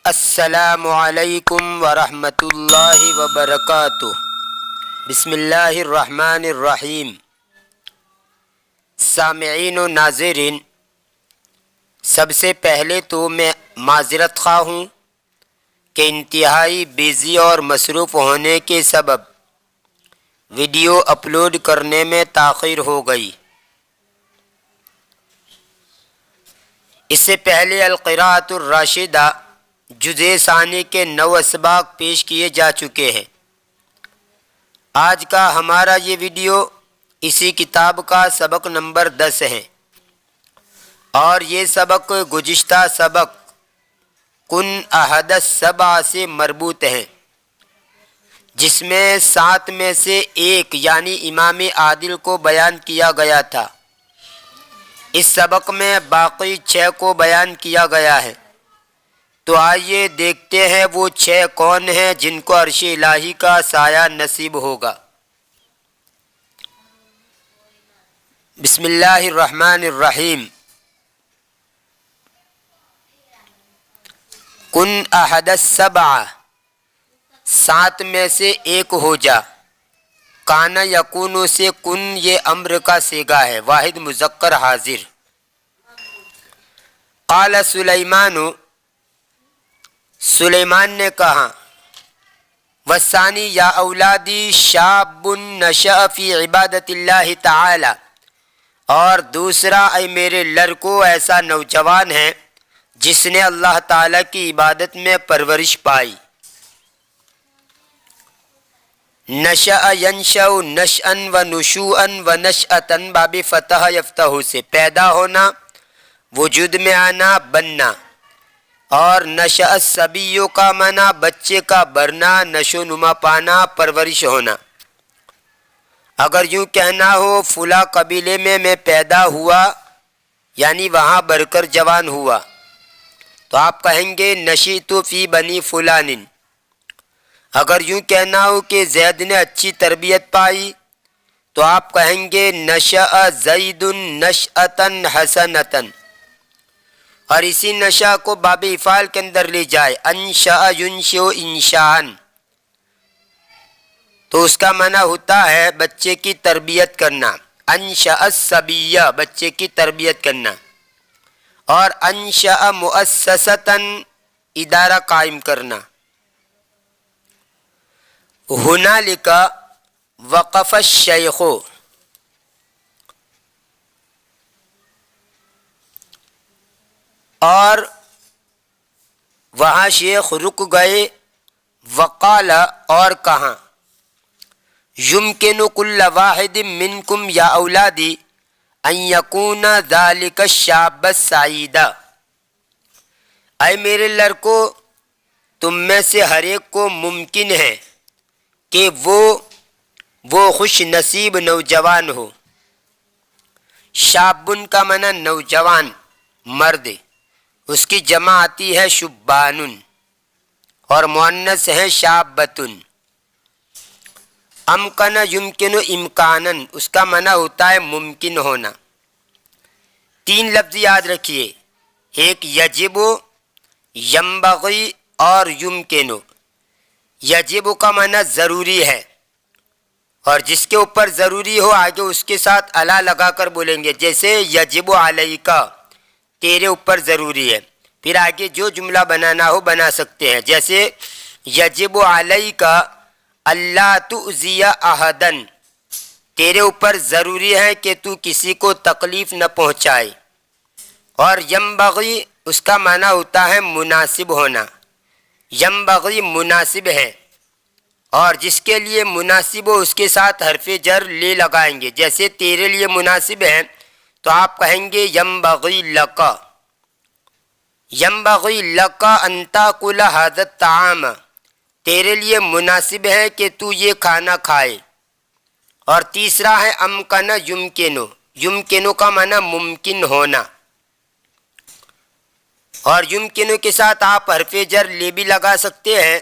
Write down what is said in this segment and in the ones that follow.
السلام علیکم ورحمۃ اللہ وبرکاتہ۔ بسم اللہ الرحمن الرحیم۔ سامعین و ناظرین، سب سے پہلے تو میں معذرت خواہ ہوں کہ انتہائی بیزی اور مصروف ہونے کے سبب ویڈیو اپلوڈ کرنے میں تاخیر ہو گئی۔ اس سے پہلے القراءۃ الراشدہ جزء ثانی کے 9 اسباق پیش کیے جا چکے ہیں۔ آج کا ہمارا یہ ویڈیو اسی کتاب کا سبق نمبر 10 ہے، اور یہ سبق گزشتہ سبق کن احد السبع سے مربوط ہے، جس میں 7 میں سے ایک یعنی امام عادل کو بیان کیا گیا تھا۔ اس سبق میں باقی 6 کو بیان کیا گیا ہے، تو آئیے دیکھتے ہیں وہ 6 کون ہیں جن کو عرش الہی کا سایہ نصیب ہوگا۔ بسم اللہ الرحمن الرحیم۔ کن احد السبع، 7 میں سے ایک ہو جا۔ کانا یکونو سے کن یہ امر کا صیغہ ہے، واحد مذکر حاضر۔ قال سلیمان، سلیمان نے کہا، والثانی یا اولادی شاب نشأ فی عبادت اللہ تعالی، اور دوسرا اے میرے لڑکو ایسا نوجوان ہے جس نے اللہ تعالی کی عبادت میں پرورش پائی۔ نشأ ینشأ نشأً و نشوءً و نشأةً باب فتح یفتح سے پیدا ہونا، وجود میں آنا، بننا، اور نشأ الصبی کا معنی بچے کا برنا، نشو نما پانا، پرورش ہونا۔ اگر یوں کہنا ہو فلاں قبیلے میں پیدا ہوا یعنی وہاں بڑھ کر جوان ہوا، تو آپ کہیں گے نشئت فی بنی فلان۔ اگر یوں کہنا ہو کہ زید نے اچھی تربیت پائی، تو آپ کہیں گے نشأ زید نشأةً حسنةً۔ اور اسی نشأ کو باب افعال کے اندر لے جائے، انشأ ینشئ انشاءً، تو اس کا معنی ہوتا ہے بچے کی تربیت کرنا۔ انشأ الصبی، بچے کی تربیت کرنا، اور انشأ مؤسسةً، ادارہ قائم کرنا۔ ہنالک وقف الشیخ، اور وہاں شیخ رک گئے، وقال، اور کہا، یمکن کل واحد منکم یا اولادی ان یکون ذلک الشاب السعید، اے میرے لڑکو تم میں سے ہر ایک کو ممکن ہے کہ وہ خوش نصیب نوجوان ہو۔ شابن کا معنی نوجوان مرد، اس کی جمع آتی ہے شبان، اور مؤنث ہے شابتن۔ امکن یمکن امکانن، اس کا معنی ہوتا ہے ممکن ہونا۔ 3 لفظ یاد رکھیے، ایک یجب، ینبغی اور یمکن۔ یجب کا معنی ضروری ہے، اور جس کے اوپر ضروری ہو آگے اس کے ساتھ الا لگا کر بولیں گے، جیسے یجب علیک، تیرے اوپر ضروری ہے۔ پھر آگے جو جملہ بنانا ہو بنا سکتے ہیں، جیسے یجب علیک اللہ تؤذی احدا، تیرے اوپر ضروری ہے کہ تو کسی کو تکلیف نہ پہنچائے۔ اور ینبغی، اس کا معنی ہوتا ہے مناسب ہونا، ینبغی مناسب ہے، اور جس کے لیے مناسب ہو اس کے ساتھ حرف جر لے لگائیں گے، جیسے تیرے لیے مناسب ہے تو آپ کہیں گے ینبغی لک، ینبغی لک ان تاکل ھذا الطعام، تیرے لیے مناسب ہے کہ تو یہ کھانا کھائے۔ اور تیسرا ہے امکن یمکنو، یمکنو کا معنی ممکن ہونا، اور یمکنو کے ساتھ آپ حرف جر لے بھی لگا سکتے ہیں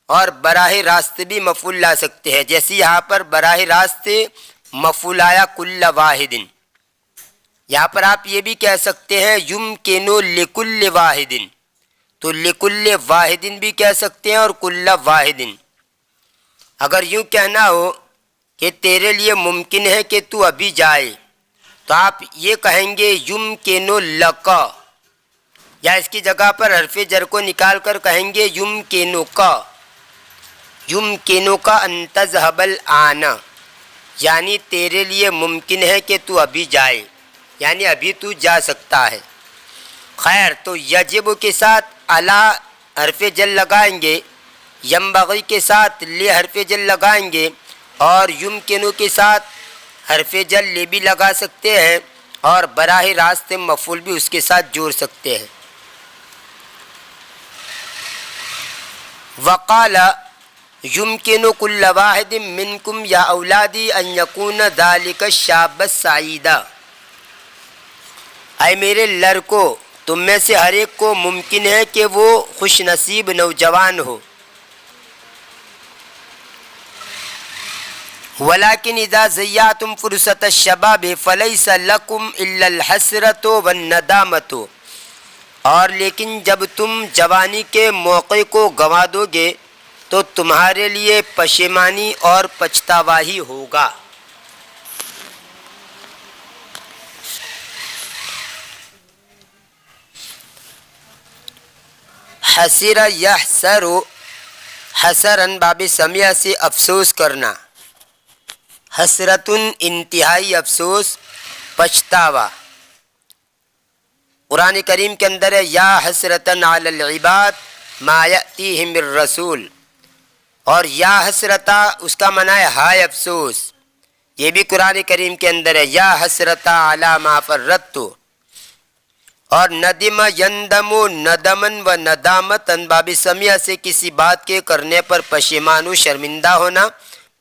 اور براہ راست بھی مفعول لا سکتے ہیں، جیسے یہاں پر براہ راست مفعول آیا کل واحد۔ یہاں پر آپ یہ بھی کہہ سکتے ہیں یمکنو لکل واحد، تو لکل واحدن بھی کہہ سکتے ہیں اور کل واحدن۔ اگر یوں کہنا ہو کہ تیرے لیے ممکن ہے کہ تو ابھی جائے تو آپ یہ کہیں گے یمکن لک، یا اس کی جگہ پر حرف جر کو نکال کر کہیں گے یمکنک، یمکنک ان تذهب الآن، یعنی تیرے لیے ممکن ہے کہ تو ابھی جائے، یعنی ابھی تو جا سکتا ہے۔ خیر، تو یجب کے ساتھ علی حرف جر لگائیں گے، ینبغی کے ساتھ لی حرف جر لگائیں گے، اور یمکنو کے ساتھ حرف جر لی بھی لگا سکتے ہیں، اور براہ راست مفعول بھی اس کے ساتھ جوڑ سکتے ہیں۔ وقال یمکن کل واحد منکم یا اولادی ان یکون ذلک الشاب السعیدا، اے میرے لڑکو، تم میں سے ہر ایک کو ممکن ہے کہ وہ خوش نصیب نوجوان ہو۔ ولیکن اذا ضیعتم فرصۃ الشباب فلیس لکم الا الحسرۃ والندامۃ، اور لیکن جب تم جوانی کے موقع کو گنوا دو گے تو تمہارے لیے پشیمانی اور پچھتاوا ہی ہوگا۔ حسر یحسر، حسرن باب سمیع سے افسوس کرنا، حسرتن انتہائی افسوس، پچھتاوا۔ قرآن کریم کے اندر ہے یا حسرتن علی العباد ما یأتیہم من رسول، اور یا حسرتا اس کا معنی ہے ہائے افسوس، یہ بھی قرآن کریم کے اندر ہے یا حسرتا علی ما فرطت، اور ندم یندم ندمن و ندامتن باب سمیع سے کسی بات کے کرنے پر پشیمان و شرمندہ ہونا،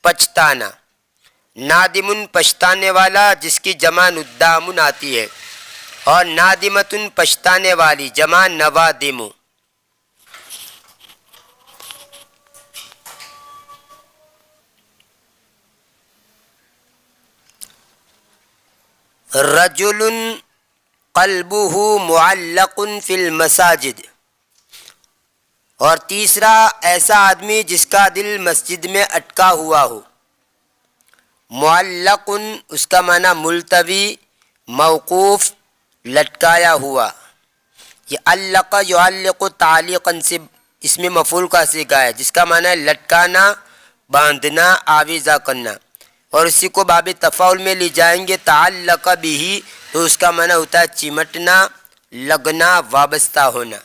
پچھتانا۔ نادمن پچھتانے والا، جس کی جمع ندامن آتی ہے، اور نادمتن پچھتانے والی، جمع نوادم۔ رجل قلبہ معلق فی المساجد، اور تیسرا ایسا آدمی جس کا دل مسجد میں اٹکا ہوا ہو۔ معلق اس کا معنی ملتوی، موقوف، لٹکایا ہوا۔ یہ علق یعلق تعلیقا سے اس میں مفعول کا صیغہ ہے، جس کا معنی ہے لٹکانا، باندھنا، آویزہ کرنا، اور اسی کو باب تفاعل میں لے جائیں گے تعلق بھی تو اس کا معنی ہوتا ہے چمٹنا، لگنا، وابستہ ہونا۔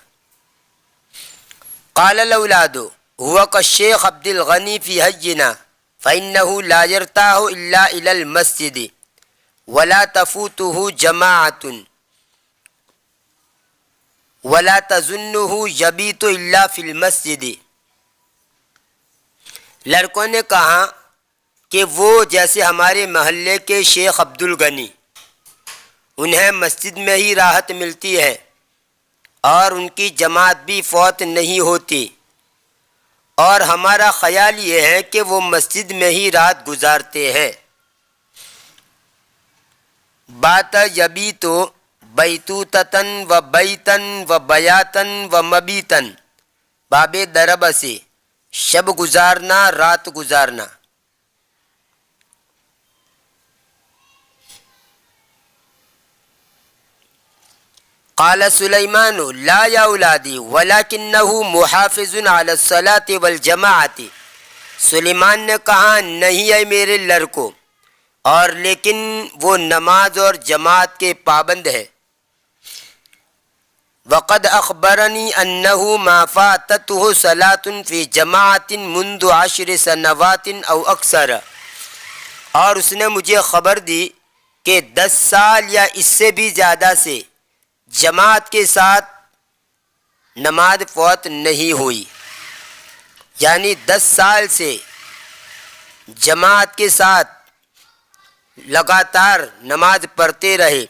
قال الاولاد هو كالشيخ عبد الغني في حينا فإنه لا يرتاح إلا إلى المسجد ولا تفوته جماعة ولا تظنه يبيت إلا في المسجد۔ لڑکوں نے کہا کہ وہ جیسے ہمارے محلے کے شیخ عبد الغنی، انہیں مسجد میں ہی راحت ملتی ہے اور ان کی جماعت بھی فوت نہیں ہوتی، اور ہمارا خیال یہ ہے کہ وہ مسجد میں ہی رات گزارتے ہیں۔ بات یبیتو بیتوتتن و بیتن و بیاتن و مبیتن، باب درب سے شب گزارنا، رات گزارنا۔ قال سلیمان لا یا اولادی ولکنہ محافظ علی الصلاة والجماعت، سلیمان نے کہا نہیں اے میرے لڑکو، اور لیکن وہ نماز اور جماعت کے پابند ہے۔ وقد اخبرنی انہ ما فاتتہ صلاة فی جماعت منذ 10 سنوات او اکثر، اور اس نے مجھے خبر دی کہ 10 سال یا اس سے بھی زیادہ سے جماعت کے ساتھ نماز فوت نہیں ہوئی، یعنی 10 سال سے جماعت کے ساتھ لگاتار نماز پڑھتے رہے،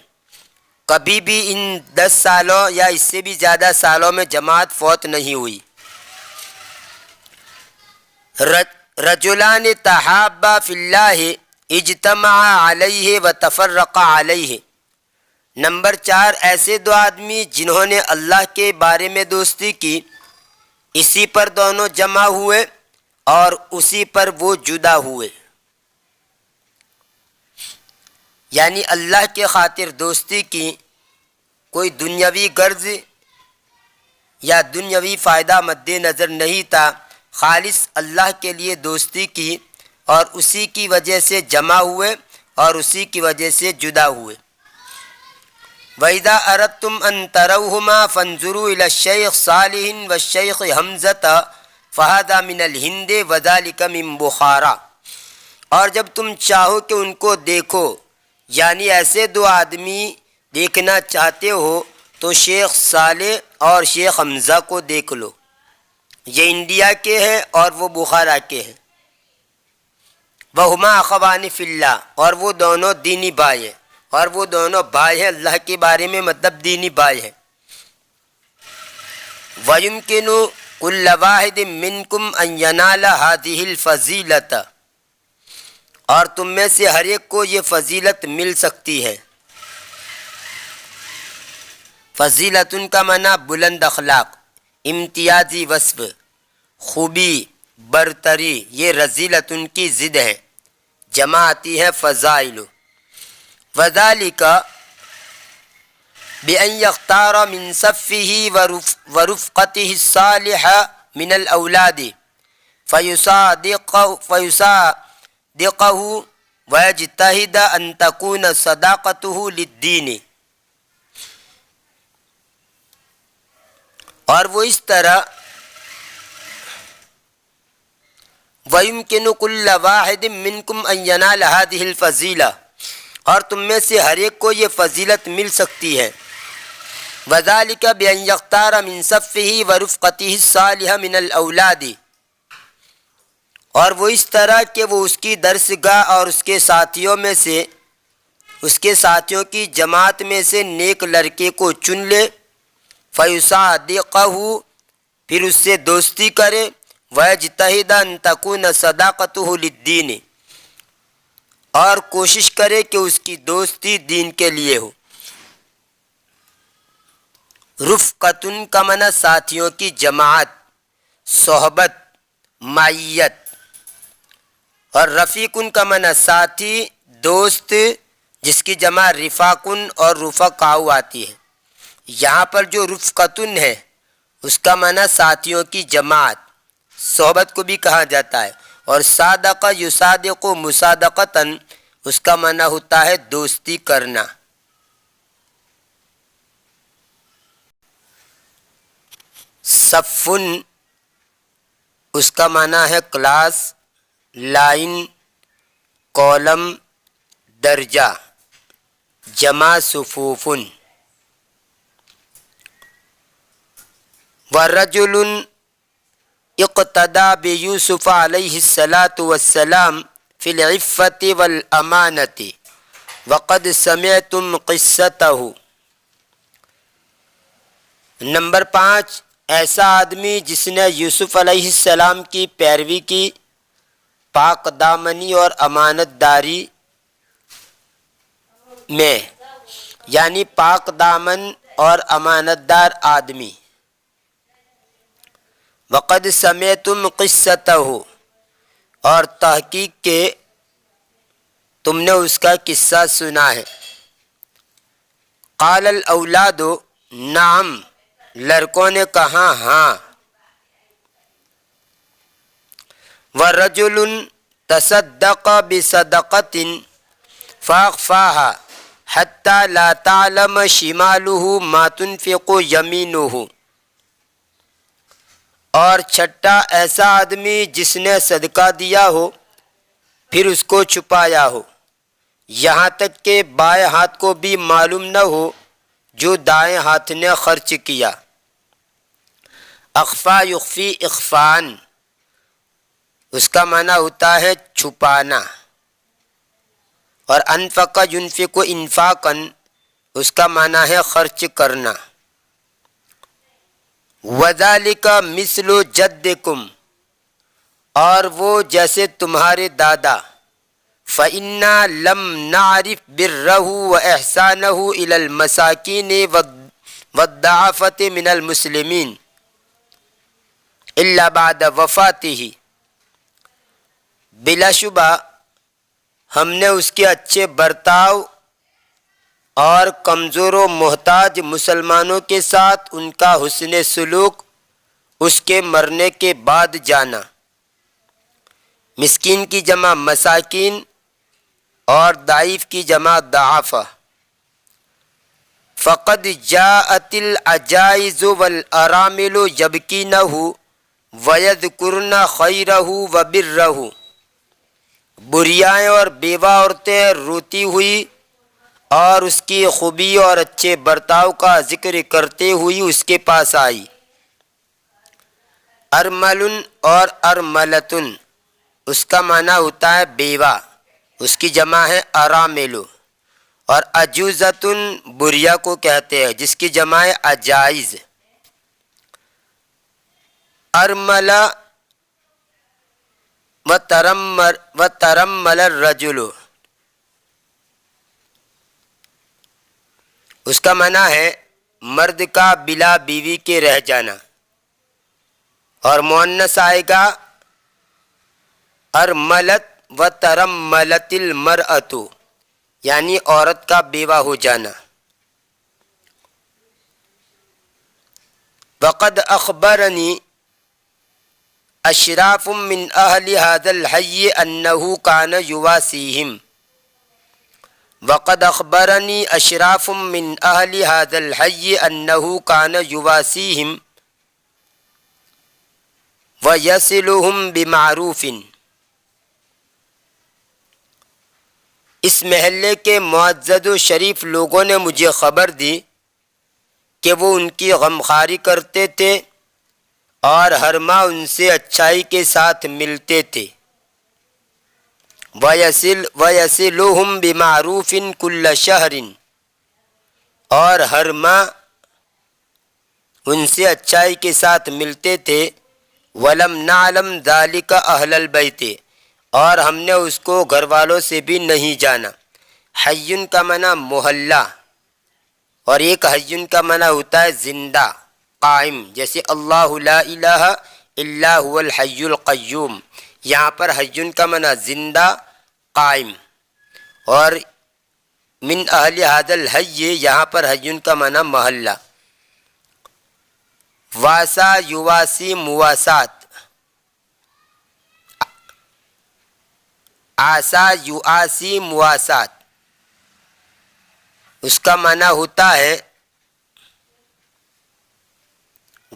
کبھی بھی ان 10 سالوں یا اس سے بھی زیادہ سالوں میں جماعت فوت نہیں ہوئی۔ رجلان تحابا فی اللہ اجتمعا علیہ و تفرقا علیہ، نمبر 4 ایسے دو آدمی جنہوں نے اللہ کے بارے میں دوستی کی، اسی پر دونوں جمع ہوئے اور اسی پر وہ جدا ہوئے، یعنی اللہ کے خاطر دوستی کی، کوئی دنیاوی غرض یا دنیاوی فائدہ مد نظر نہیں تھا، خالص اللہ کے لیے دوستی کی اور اسی کی وجہ سے جمع ہوئے اور اسی کی وجہ سے جدا ہوئے۔ وَإِذَا أَرَدْتُمْ أَن تَرَوْهُمَا فَانظُرُوا إِلَى الشَّيْخِ صَالِحٍ وَالشَّيْخِ حَمْزَةَ فَهَذَا مِنَ الْهِنْدِ وَذَلِكَ مِن بُخَارَا، اور جب تم چاہو کہ ان کو دیکھو، یعنی ایسے دو آدمی دیکھنا چاہتے ہو تو شیخ صالح اور شیخ حمزہ کو دیکھ لو، یہ انڈیا کے ہیں اور وہ بخارا کے ہیں۔ وَهُمَا أَخَوَانِ فِي اللَّهِ، اور وہ دونوں دینی بھائی ہیں، اور وہ دونوں بھائی ہیں اللہ کے بارے میں، مطلب دینی بھائی ہیں۔ وَيُمْكِنُ كُلَّ وَاحِدٍ مِّنْكُمْ أَن يَنَالَ هَذِهِ الْفَضِيلَةَ، اور تم میں سے ہر ایک کو یہ فضیلت مل سکتی ہے۔ فضیلتن کا معنی بلند اخلاق، امتیازی وصف، خوبی، برتری، یہ رذیلتن کی ضد ہے، جمع آتی ہے فضائل۔ وذالک بأن یختار من صفه ورفقته الصالحة من الأولاد فیصادقه ویجتہد ان تکون صداقته للدین، اور وہ اس طرح وَيُمْكِنُ كُلَّ وَاحِدٍ مِّنْكُمْ أَن يَنَالَ هَذِهِ الْفَضِيلَةَ، اور تم میں سے ہر ایک کو یہ فضیلت مل سکتی ہے۔ وَذَلِكَ بِأَن يَخْتَارَ مِن صَفِّهِ وَرُفْقَتِهِ الصَّالِحَةِ مِنَ الْأَوْلَادِ، اور وہ اس طرح کہ وہ اس کی درسگاہ اور اس کے ساتھیوں میں سے، اس کے ساتھیوں کی جماعت میں سے نیک لڑکے کو چن لے، فَيُصَادِقَهُ، پھر اس سے دوستی کرے، وَيَجْتَهِدَ أَن تَكُونَ صَدَاقَتُهُ لِلدِّينِ، اور کوشش کرے کہ اس کی دوستی دین کے لیے ہو۔ رفقتن کا معنی ساتھیوں کی جماعت، صحبت، معیت، اور رفیقن کا معنی ساتھی، دوست، جس کی جمع رفاقن اور رفقاء آتی ہے۔ یہاں پر جو رفقتن ہے اس کا معنی ساتھیوں کی جماعت، صحبت کو بھی کہا جاتا ہے، اور صادق یصادق مصادقتاً اس کا معنی ہوتا ہے دوستی کرنا۔ صفن اس کا معنی ہے کلاس، لائن، کالم، درجہ، جمع صفوفن۔ وَرَجُلٌ اقتدى بيوسف علیہ الصلاۃ والسلام فی العفۃ والامانۃ وقد سمعتم قصته۔ نمبر 5 ایسا آدمی جس نے یوسف علیہ السلام کی پیروی کی، پاک دامنی اور امانت داری میں، یعنی پاک دامن اور امانت دار آدمی۔ وقد سمعتم قصتہ، اور تحقیق کے تم نے اس کا قصہ سنا ہے۔ قال الاولاد نعم، لڑکوں نے کہا ہاں۔ ورجل تصدق بصدقۃ فاخفاها حتى لا تعلم شماله ما تنفق يمينه، اور چھٹا ایسا آدمی جس نے صدقہ دیا ہو پھر اس کو چھپایا ہو، یہاں تک کہ بائیں ہاتھ کو بھی معلوم نہ ہو جو دائیں ہاتھ نے خرچ کیا۔ اخفا یخفی اخفان، اس کا معنی ہوتا ہے چھپانا، اور انفق ينفق انفاقا، اس کا معنی ہے خرچ کرنا۔ وَذَلِكَ مِثْلُ جَدِّكُمْ، اور وہ جیسے تمہارے دادا، فإنا لم نعرف بره وإحسانه إلى المساكين والضعفة من المسلمين إلا بعد وفاته، بلا شبہ ہم نے اس کے اچھے برتاؤ اور کمزور و محتاج مسلمانوں کے ساتھ ان کا حسن سلوک اس کے مرنے کے بعد جانا۔ مسکین کی جمع مساکین اور ضعیف کی جمع ضعافہ۔ فقد جاءت العجائز والارامل یبکینہ ویذکرن خیرہ وبرہ، بریائیں اور بیوہ عورتیں روتی ہوئی اور اس کی خوبی اور اچھے برتاؤ کا ذکر کرتے ہوئی اس کے پاس آئی۔ ارمل اور ارملتن اس کا معنی ہوتا ہے بیوہ، اس کی جمع ہے ارامل، اور عجوزتن بریا کو کہتے ہیں جس کی جمع ہے عجائز۔ ارملہ وترمل الرجل اس کا معنی ہے مرد کا بلا بیوی کے رہ جانا، اور مؤنث آئے گا ارملت وترملت المرأۃ، یعنی عورت کا بیوہ ہو جانا۔ وقد اخبرنی اشراف من اہل هذا الحی انه کان یواسیہم، وقد اخبرنی اشراف من اہل هذا الحی انه کان یواسیہم ویصلهم بمعروف، اس محلے کے معزز و شریف لوگوں نے مجھے خبر دی کہ وہ ان کی غمخواری کرتے تھے اور ہر ماہ ان سے اچھائی کے ساتھ ملتے تھے۔ وَيَصِلُهُمْ بِمَعْرُوفٍ كُلَّ شَهْرٍ، اور ہر ماہ ان سے اچھائی کے ساتھ ملتے تھے۔ وَلَمْ نَعْلَمْ ذَلِكَ أَهْلَ الْبَيْتِ، اور ہم نے اس کو گھر والوں سے بھی نہیں جانا۔ حیٌ کا معنی محلہ، اور ایک حیٌ کا معنی ہوتا ہے زندہ قائم، جیسے اللہ لا الہ الا هو الحی القیوم، یہاں پر حیٌ کا معنی زندہ قائم، اور من اہل ھذا الحی یہاں پر حیٌ کا معنی محلہ۔ واسا یواسی مواسات، آسا یواسی مواسات اس کا معنی ہوتا ہے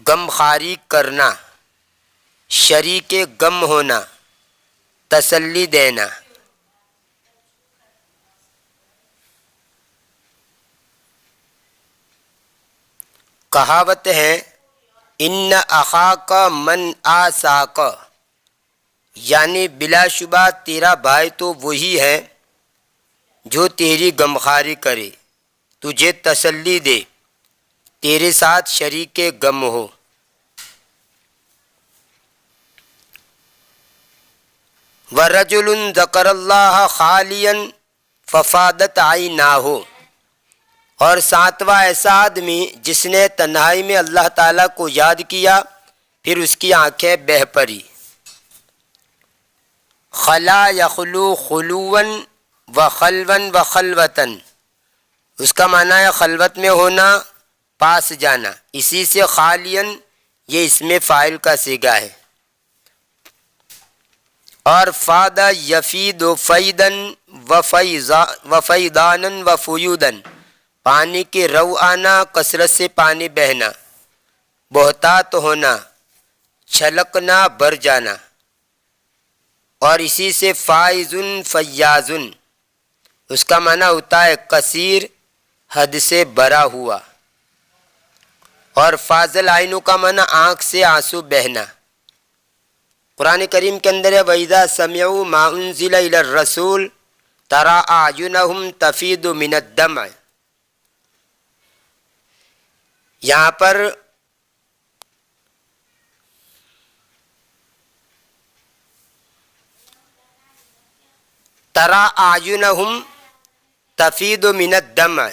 غم خواری کرنا، شریک غم ہونا، تسلی دینا۔ کہاوت ہے ان اخاک من آساک، یعنی بلا شبہ تیرا بھائی تو وہی ہے جو تیری غمخواری کرے، تجھے تسلی دے، تیرے ساتھ شریک غم ہو۔ وَرَجُلٌ ذَكَرَ اللَّهَ خَالِيًا فَفَاضَتْ عَيْنَاهُ، اور ساتواں ایسا آدمی جس نے تنہائی میں اللہ تعالیٰ کو یاد کیا پھر اس کی آنکھیں بہہ پڑی۔ خلا یخلو خلواً وخلواً وخلوتاً اس کا معنی ہے خلوت میں ہونا، پاس جانا، اسی سے خالین یہ اسم فاعل کا صیغہ ہے۔ اور فاد یفید فیدن وفیدانن وفیودن، پانی کے رو آنا، کثرت سے پانی بہنا، بہتات ہونا، چھلکنا، بھر جانا، اور اسی سے فائزن فیاضن اس کا معنی ہوتا ہے کثیر، حد سے بھرا ہوا، اور فاضل عینوں کا معنی آنکھ سے آنسو بہنا۔ قرآن کریم کے اندر ہے وَإِذَا سَمِعُوا مَا أُنزِلَ إِلَى الرَّسُولِ تَرَىٰ أَعْيُنَهُمْ تَفِيضُ مِنَ الدَّمْعِ، یہاں پر ترا اعینہم تفیض من الدمع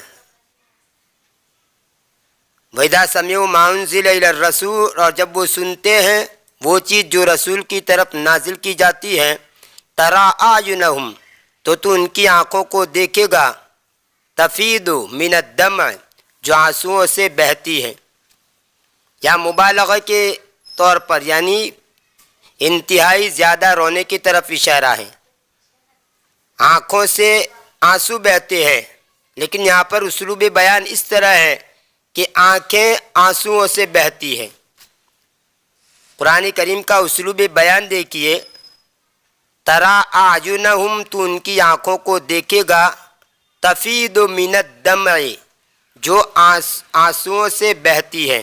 وَإِذَا سَمِعُوا مَا أُنزِلَ إِلَى الرَّسُولِ، اور جب وہ سنتے ہیں وہ چیز جو رسول کی طرف نازل کی جاتی ہے، ترا اعینہم، تو ان کی آنکھوں کو دیکھے گا، تفیض من الدمع، جو آنسوؤں سے بہتی ہے، یا مبالغہ کے طور پر یعنی انتہائی زیادہ رونے کی طرف اشارہ ہے۔ آنکھوں سے آنسو بہتے ہیں، لیکن یہاں پر اسلوب بیان اس طرح ہے کہ آنکھیں آنسوؤں سے بہتی ہیں۔ قرآن کریم کا اسلوب بیان دیکھیے، ترا اعینہم، تو ان کی آنکھوں کو دیکھے گا، تفیض من الدمع، جو آنسوؤں سے بہتی ہے۔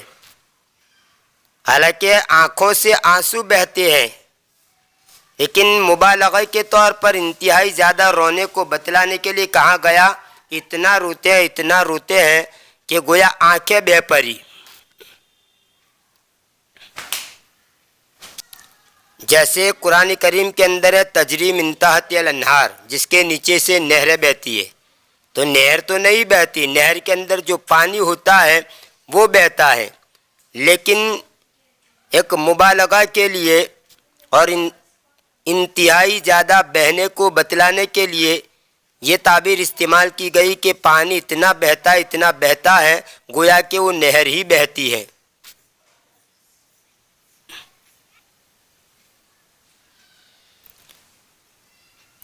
حالانکہ آنکھوں سے آنسو بہتے ہیں، لیکن مبالغہ کے طور پر انتہائی زیادہ رونے کو بتلانے کے لیے کہا گیا، اتنا روتے ہیں کہ گویا آنکھیں بہہ پڑی۔ جیسے قرآن کریم کے اندر ہے تجری من تحتہا الانہار، جس کے نیچے سے نہریں بہتی ہے، تو نہر تو نہیں بہتی، نہر کے اندر جو پانی ہوتا ہے وہ بہتا ہے، لیکن ایک مبالغہ کے لیے اور انتہائی زیادہ بہنے کو بتلانے کے لیے یہ تعبیر استعمال کی گئی کہ پانی اتنا بہتا ہے گویا کہ وہ نہر ہی بہتی ہے۔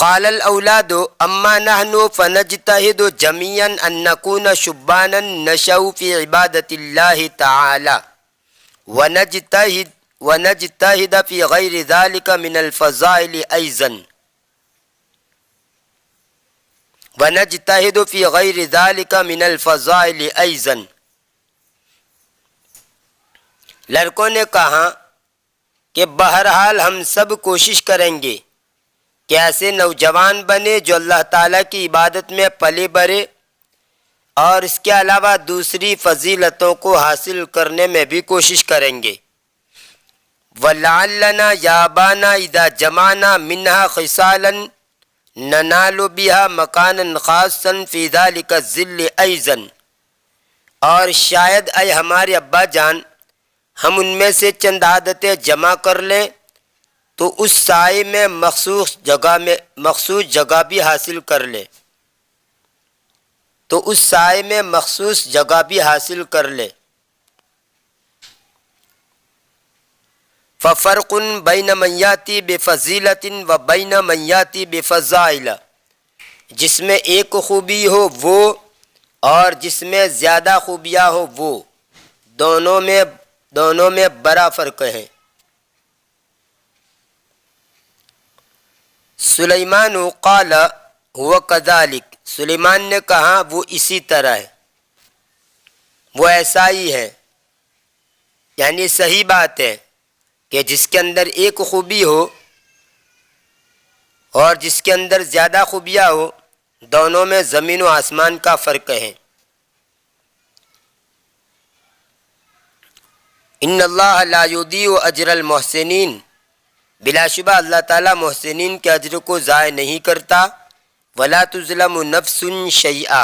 قال الاولاد اما نحن فنجتهد جميعا ان نكون شبانا نشأ في عبادة الله تعالى ونجتهد في غير ذلك من الفضائل أيضا ونجتهد في غير ذلك من الفضائل أيضا۔ لڑکوں نے کہا کہ بہرحال ہم سب کوشش کریں گے کہ ایسے نوجوان بنے جو اللہ تعالیٰ کی عبادت میں پلے بڑھے اور اس کے علاوہ دوسری فضیلتوں کو حاصل کرنے میں بھی کوشش کریں گے۔ وَلَعَلَّنَا يَابَانَا اِذَا جَمَعْنَا مِنْهَا خِصَالًا نَنَالُ بِهَا مَكَانًا خَاصًا فِي ذَلِكَ الظِّلِّ أَيْضًا، اور شاید اے ہمارے ابا جان ہم ان میں سے چند عادتیں جمع کر لیں تو اس سائے میں مخصوص جگہ بھی حاصل کر لیں، فَفَرْقٌ بَيْنَ مَنْ يَأْتِي بِفَضِيلَةٍ وَبَيْنَ مَنْ يَأْتِي بِفَضَائِلٍ، جس میں ایک خوبی ہو وہ اور جس میں زیادہ خوبیاں ہو وہ، دونوں میں بڑا فرق ہے۔ سلیمان قال هو كذلك، سلیمان نے کہا وہ اسی طرح ہے، وہ ایسا ہی ہے، یعنی صحیح بات ہے کہ جس کے اندر ایک خوبی ہو اور جس کے اندر زیادہ خوبیاں ہو، دونوں میں زمین و آسمان کا فرق ہے۔ ان اللہ لا یضیع اجر المحسنین، بلا شبہ اللہ تعالیٰ محسنین کے اجر کو ضائع نہیں کرتا۔ ولا تظلم نفس شیئا،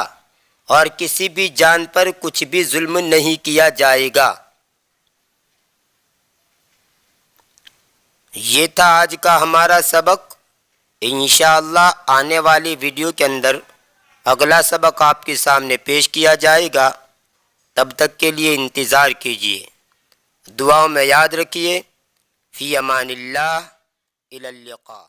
اور کسی بھی جان پر کچھ بھی ظلم نہیں کیا جائے گا۔ یہ تھا آج کا ہمارا سبق۔ انشاءاللہ آنے والی ویڈیو کے اندر اگلا سبق آپ کے سامنے پیش کیا جائے گا، تب تک کے لیے انتظار کیجیے۔ دعاؤں میں یاد رکھیے۔ فی امان اللہ، الی اللقاء۔